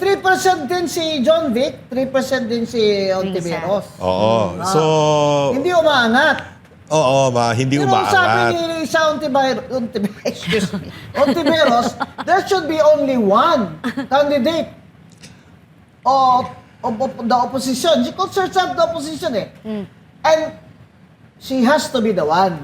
3% din si John Vic, 3% din si Ontiveros. Oo. So, Hindi umaangat. oo, hindi Pero sabi umaangat. ni sa Ontiveros, there should be only one candidate of the opposition. She considers herself the opposition eh. And she has to be the one.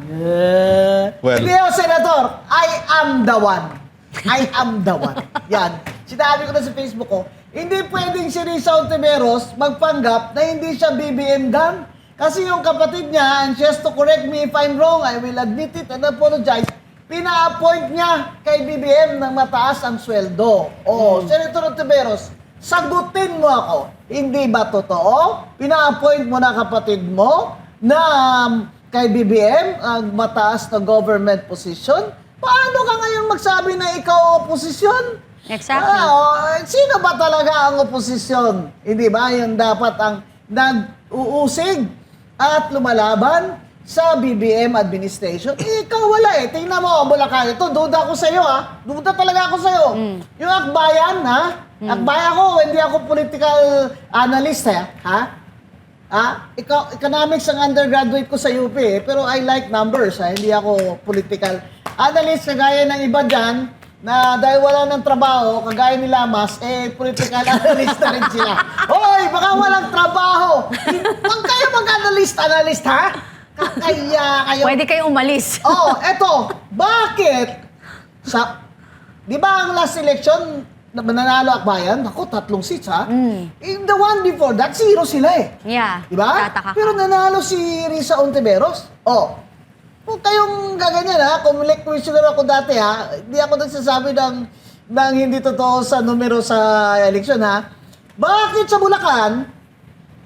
Well- Hindi ako, Senator. I am the one. I am the one. Yan. Sinabi ko na sa Facebook ko, hindi pwedeng si Risa Ontiveros magpanggap na hindi siya BBM gang. Kasi yung kapatid niya, and she has to correct me if I'm wrong, I will admit it and apologize, pina-appoint niya kay BBM ng mataas ang sweldo. Senator Ontiveros, sagutin mo ako. Hindi ba totoo? Pina-appoint mo na kapatid mo na kay BBM ang mataas na government position? Paano ka ngayon magsabi na ikaw oposisyon? Exactly. Sino ba talaga ang oposisyon? Hindi ba yung dapat ang nag-uusig at lumalaban sa BBM administration? Ikaw wala eh. Tingnan mo, Bulacan. Ito, duda ako sa'yo ha. Duda talaga ako sa'yo. Yung Akbayan ha. Akbayan ako, hindi ako political analyst ha. Economics ang undergraduate ko sa UP eh. Pero I like numbers ha. Hindi ako political analyst kagaya ng iba dyan na dahil wala ng trabaho, kagaya ni Lamas, political analyst na rin sila. Hoy, baka walang trabaho. Huwag kayo mag-analyst ha? Kaya kayo. Pwede kayo umalis. Eto, bakit? Di ba ang last election, nanalo Akbayan? Ako, 3 seats ha? In the one before that, 0 sila eh. Yeah. Di ba? Tataka ka. Pero nanalo si Risa Ontiveros. Kung kayong gaganyan ha, kung commissioner ako dati ha, hindi ako nagsasabi ng hindi totoo sa numero sa eleksyon ha. Bakit sa Bulacan,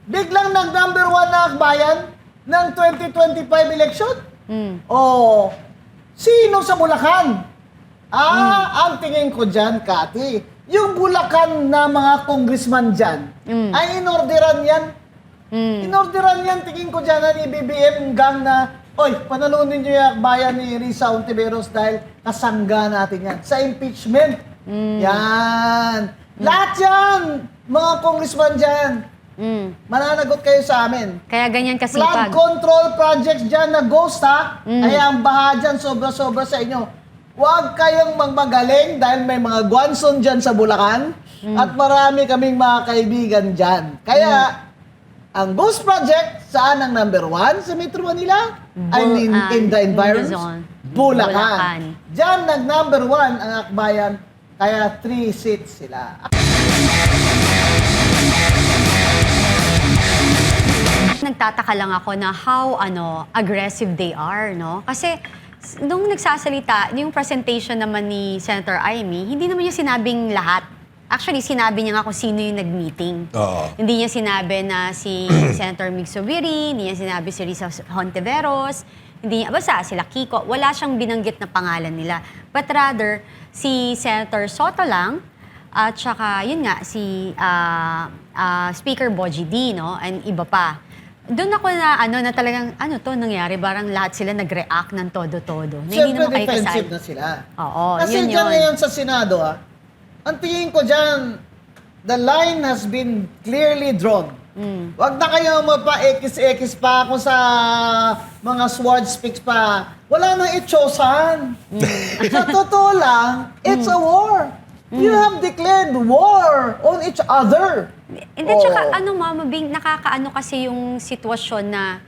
biglang nag-number 1 na Akbayan ng 2025 election? Sino sa Bulacan? Ang tingin ko dyan, Kati, yung Bulacan na mga congressman dyan, ay inorderan yan. Inorderan yan, tingin ko dyan ni BBM gang na, oy, panalunin nyo yung Akbayan ni Risa Ontiveros dahil kasangga natin yan. Sa impeachment. Yan. Lahat yan, mga congressman dyan. Mananagot kayo sa amin. Kaya ganyan Flood kasipag. control projects dyan na ghost ha. Ay ang baha dyan sobra-sobra sa inyo. Huwag kayong magmagaling dahil may mga Guanson dyan sa Bulacan at marami kaming mga kaibigan dyan. Kaya, ang ghost project, saan ang number 1 sa Metro Manila? I mean, in the environment, Bulacan. Dyan nag-number 1 ang Akbayan, kaya 3 seats sila. Nagtataka lang ako na how aggressive they are, no? Kasi nung nagsasalita, yung presentation naman ni Senator Amy, hindi naman niya sinabing lahat. Actually, sinabi niya nga kung sino yung nag-meeting. Hindi niya sinabi na si Senator Mig Zubiri, hindi niya sinabi si Risa Ontiveros, hindi niya, basta sila Kiko, wala siyang binanggit na pangalan nila. But rather, si Senator Soto lang, at saka, yun nga, si Speaker Bogie D, no? And iba pa. Doon ako na talagang, to nangyari? Parang lahat sila nag-react ng todo-todo. Na hindi Siyempre, naman kayo defensive kasali. na sila. Oo, Kasi yun dyan yun. ngayon sa Senado, ang tingin ko dyan, the line has been clearly drawn. Huwag na kayo mapa-ekis-ekis pa kung sa mga sword speaks pa. Wala nang itsosan. Sa totoo lang, it's a war. You have declared war on each other. Hindi, tsaka Mama Bing, nakakaano kasi yung sitwasyon na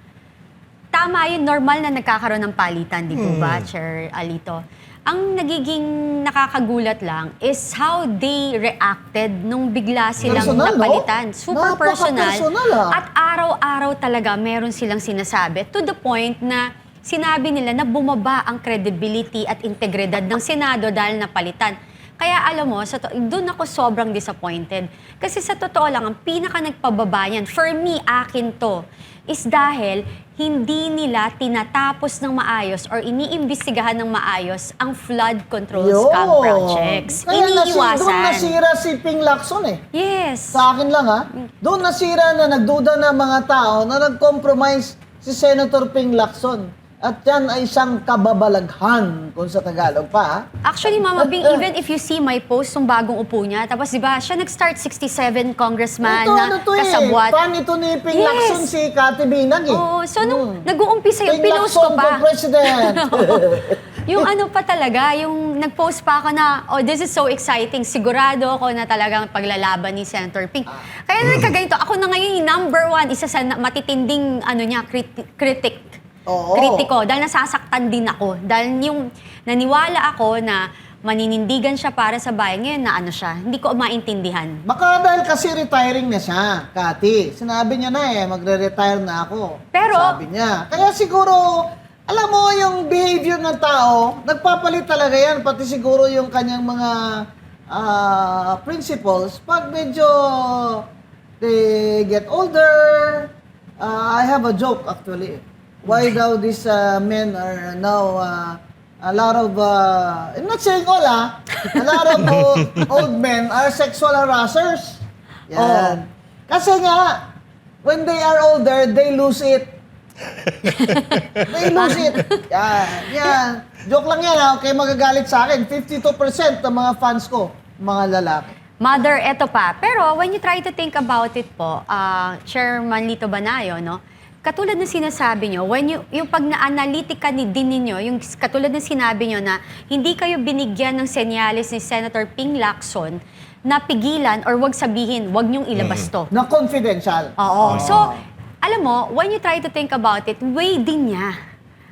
tama yun, normal na nagkakaroon ng palitan, di po ba, Chair Alito? Ang nagiging nakakagulat lang is how they reacted nung bigla silang Personal, napalitan. no? Super personal. Napaka-personal, At araw-araw talaga meron silang sinasabi to the point na sinabi nila na bumaba ang credibility at integridad ng Senado dahil napalitan. Kaya alam mo, doon ako sobrang disappointed. Kasi sa totoo lang, ang pinaka nagpababa yan, for me, akin to, is dahil hindi nila tinatapos ng maayos or iniimbestigahan ng maayos ang flood control scam projects. Kaya Iniiwasan. doon nasira si Ping Lacson eh. Yes. Sa akin lang ha. Doon nasira na nagduda ng mga tao na nag-compromise si Senator Ping Lacson. At yan ay isang kababalaghan kung sa Tagalog pa. Ha? Actually, Mama Bing, even if you see my post, yung bagong upo niya, tapos di ba, siya nag-start 67 congressman Ito, na ano to kasabwat. Fan ito ni Ping Yes. Lacson, si Cathy Binag eh. Oo, so nung nag-uumpisa yung Ping pinost ko Lacson pa. for president. Yung ano pa talaga, yung nag-post pa ako na, oh, this is so exciting. Sigurado ako na talagang paglalaban ni Senator Ping. Kaya nagkaganito, ako na ngayon yung #1, isa sa matitinding ano niya, critic. Oo. Kritiko. Dahil nasasaktan din ako. Dahil yung naniwala ako na maninindigan siya para sa bayan, ngayon na ano siya, hindi ko maintindihan. Baka dahil kasi retiring na siya, Cathy. Sinabi niya na magre-retire na ako. Pero- Sabi niya. Kaya siguro, alam mo, yung behavior ng tao, nagpapalit talaga yan. Pati siguro yung kanyang mga principles. Pag medyo they get older, I have a joke actually. Why daw these men are now a lot of, I'm not saying all a lot of old men are sexual harassers. Yan. Kasi nga, when they are older, they lose it. They lose it. Yan. Joke lang yan, ha? Okay, magagalit sa akin. 52% ng mga fans ko, mga lalaki. Mother, eto pa. Pero when you try to think about it po, Chairman Lito Banayo, no? Katulad ng sinasabi nyo, yung pag na-analytica din ninyo, yung katulad ng sinabi nyo na hindi kayo binigyan ng senyales ni Senator Ping Lacson na pigilan or wag sabihin, wag nyong ilabas to. Na confidential. Oo. So, alam mo, when you try to think about it, way din niya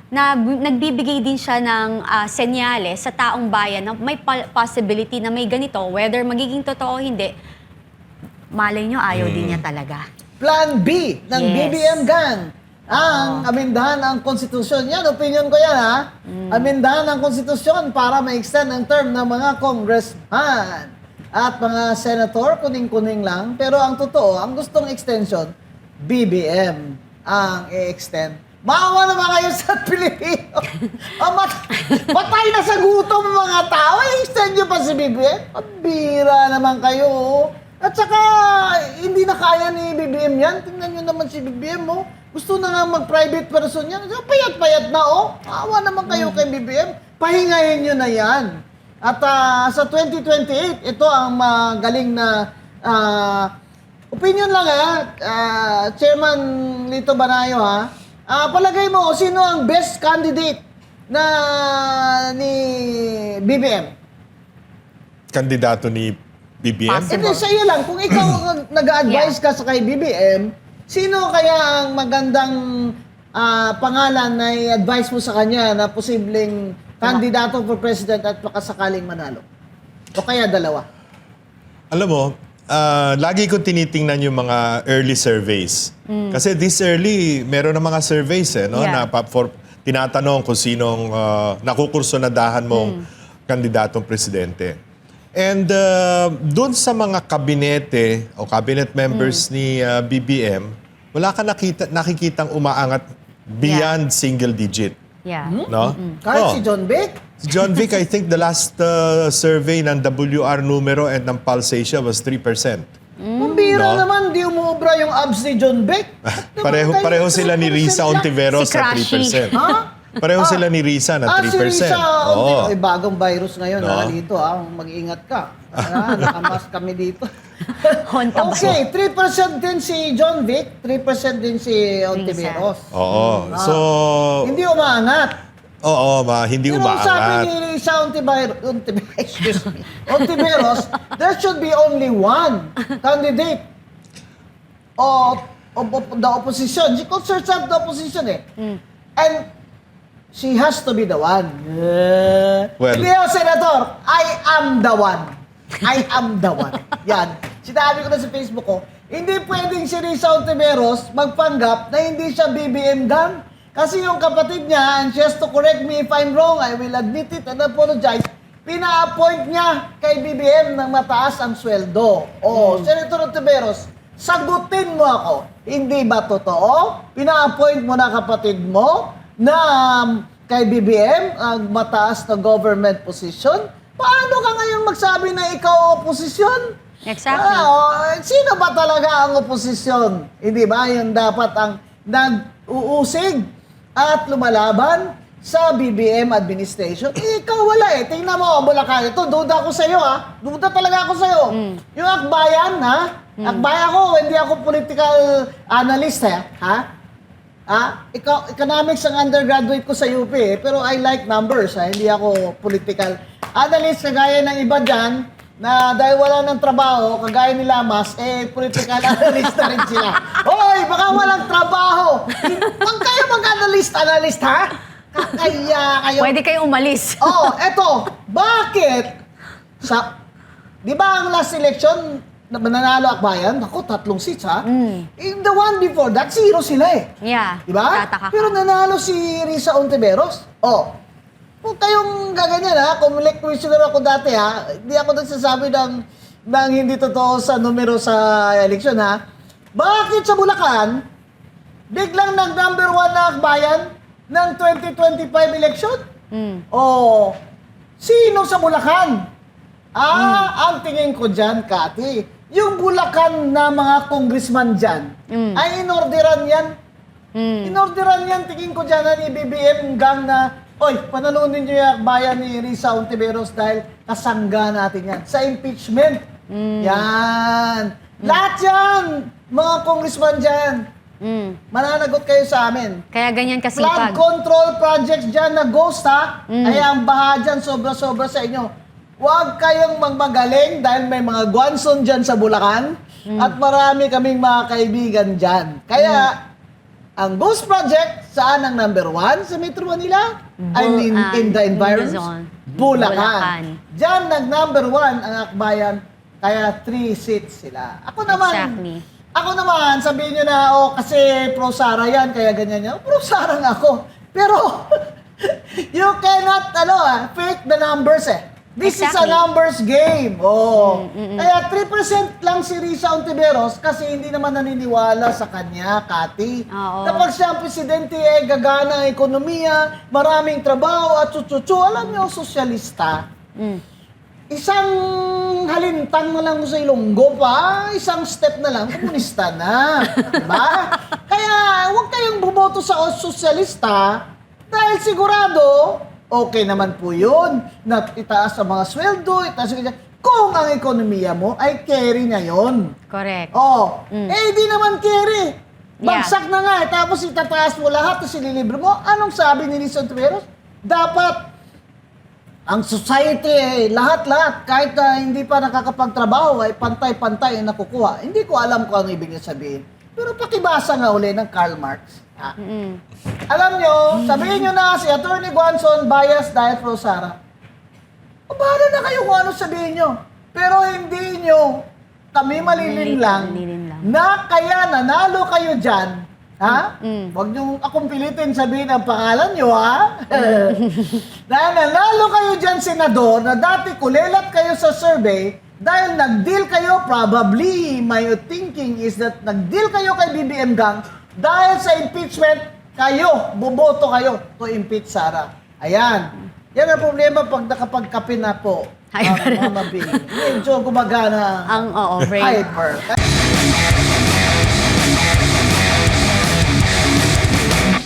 na nagbibigay din siya ng senyales sa taong bayan na may possibility na may ganito, whether magiging totoo o hindi, malay nyo, ayaw din niya talaga. Plan B ng Yes. BBM Gang. Ang amendahan ang konstitusyon. Yan, opinion ko yan ha. Amendahan ang konstitusyon para ma-extend ang term ng mga congressman. At mga senator, kuning-kuning lang. Pero ang totoo, ang gustong extension, BBM ang i-extend. Maawa naman kayo sa Pilipino. Patay na sa gutom ang mga tao. I-extend nyo pa si BBM. Pabira naman kayo. At saka, hindi na kaya ni BBM yan. Tingnan nyo naman si BBM, oh. Gusto na nga mag-private person yan. So, payat-payat na, oh. Awa naman kayo kay BBM. Pahingahin nyo na yan. At sa 2028, ito ang magaling na opinion lang, Chairman Lito Banayo, ha. Palagay mo, sino ang best candidate na ni BBM? Kandidato ni BBM? Possible. Hindi, sa iyo lang. Kung ikaw nag-advise ka sa kay BBM, sino kaya ang magandang pangalan na i-advise mo sa kanya na posibleng kandidato for president at makasakaling manalo? O kaya dalawa? Alam mo, lagi ko tinitingnan yung mga early surveys. Kasi this early, meron na mga surveys no, Yeah. na tinatanong kung sinong nakukursunadahan mong kandidatong presidente. And doon sa mga kabinete o cabinet members ni BBM, wala ka nakikitang umaangat beyond single digit. Yeah. No? Kahit Oh. si John Vic? Si John Vic, I think the last survey ng WR numero and ng Pulse Asia was 3%. Pambira No? naman, di umuubra yung abs ni John Vic. Pareho sila ni Risa Ontiveros Si sa Crashy. 3%. Ha? Pareho sila ni Risa na 3%. Si Risa. Oo. Ay, bagong virus ngayon, No? dito, mag-ingat ka. Nakamask kami dito. Honta ba? Okay, 3% din si John Vic, 3% din si Ontiveros. Oo. So, Hindi umaangat. oo, hindi Pero sabi umaangat. ni Risa Ontiveros, there should be only one candidate of the opposition. She concerns the opposition eh. And she has to be the one. Well- Hindi ako, Senator. I am the one. I am the one. Yan. Sinabi ko na sa Facebook ko, hindi pwedeng si Risa Ontiveros magpanggap na hindi siya BBM gang. Kasi yung kapatid niya, and she has to correct me if I'm wrong, I will admit it and apologize, pina-appoint niya kay BBM ng mataas ang sweldo. Senator Ontiveros, sagutin mo ako. Hindi ba totoo? Pina-appoint mo na kapatid mo na kay BBM ang mataas na government position? Paano ka ngayon magsabi na ikaw oposisyon? Exactly. Sino ba talaga ang oposisyon? Hindi ba? Yung dapat ang nag-uusig at lumalaban sa BBM administration. Ikaw wala eh. Tingnan mo, Bulacan. Ito, duda ako sa'yo ha. Duda talaga ako sa'yo. Yung Akbayan ha. Akbayan ako, hindi ako political analyst ha. Economics ang undergraduate ko sa UP eh. Pero I like numbers ha. Hindi ako political analyst kagaya ng iba dyan na dahil wala ng trabaho, kagaya ni Lamas, political analyst na rin sila. Hoy, baka walang trabaho. Huwag kayo mag-analyst ha? Kaya kayo. Pwede kayo umalis. Eto. Bakit? Di ba ang last election, nanalo Akbayan? Ako, 3 seats ha? In the one before that, 0 sila eh. Yeah. Di ba? Tataka ka. Pero nanalo si Risa Ontiveros. Kung kayong gaganyan ha, kung commissioner ako dati ha, hindi ako nagsasabi ng hindi totoo sa numero sa eleksyon ha. Bakit sa Bulacan, biglang nag-number 1 na Akbayan ng 2025 election? Sino sa Bulacan? Ang tingin ko dyan, Kati, yung Bulacan na mga congressman dyan, ay inorderan yan. Inorderan yan, tingin ko dyan na ni BBM gang na, oy, panalunin nyo yung bayan ni Risa Ontiveros dahil kasangga natin yan. Sa impeachment. Yan. Lahat yan, mga congressman dyan. Mananagot kayo sa amin. Kaya ganyan Flood kasipag. control projects dyan na ghost ha. Ay ang baha dyan sobra-sobra sa inyo. Huwag kayong magmagaling dahil may mga Guanson dyan sa Bulacan at marami kaming mga kaibigan dyan. Kaya, ang Ghost Project, saan ang number 1 sa Metro Manila? I mean, in the environs? zone. Bulacan. Bulacan. Diyan nag-number 1 ang Akbayan, kaya 3 seats sila. Ako naman, sabihin nyo na, kasi pro-Sara yan, kaya ganyan yan. Pro-Sara nga ako. Pero, you cannot, fake the numbers eh. This is a Exactly. numbers game. Kaya 3% lang si Risa Ontiveros kasi hindi naman naniniwala sa kanya, Kati. Oo. Kapag siya ang presidente, gagana ang ekonomiya, maraming trabaho at tsutsu. Alam niyo, sosyalista. Isang halintang na lang sa Ilonggo pa, isang step na lang, komunista na. Diba? Kaya huwag kayong bumoto sa sosyalista dahil sigurado, okay naman po yun. Na itaas sa mga sweldo, itaas sa kung ang ekonomiya mo ay carry niya yun. Correct. Di naman carry. Bagsak na nga tapos itataas mo lahat, tapos ililibre mo. Anong sabi ni Risa Ontiveros? Dapat ang society, lahat-lahat, kahit hindi pa nakakapagtrabaho, ay pantay-pantay ang nakukuha. Hindi ko alam kung ano ibig niya sabihin. Pero pakibasa nga uli ng Karl Marx. Alam nyo, sabihin nyo na si Atty. Guanzon bias dahil pro-Sara. Bahala na kayo kung ano sabihin nyo. Pero hindi nyo kami malilinlang na kaya nanalo kayo dyan. Huwag nyo akong pilitin sabihin ang pangalan nyo, ha? Dahil nanalo kayo dyan, senador, na dati kulelat kayo sa survey, dahil nag-deal kayo, probably, my thinking is that nag-deal kayo kay BBM gang, dahil sa impeachment, kayo, boboto kayo to impeach Sara. Ayan. Yan ang problema pag nakapagkape na po. Ang mga mabing. Medyo gumagana. Ang brain. Hyper.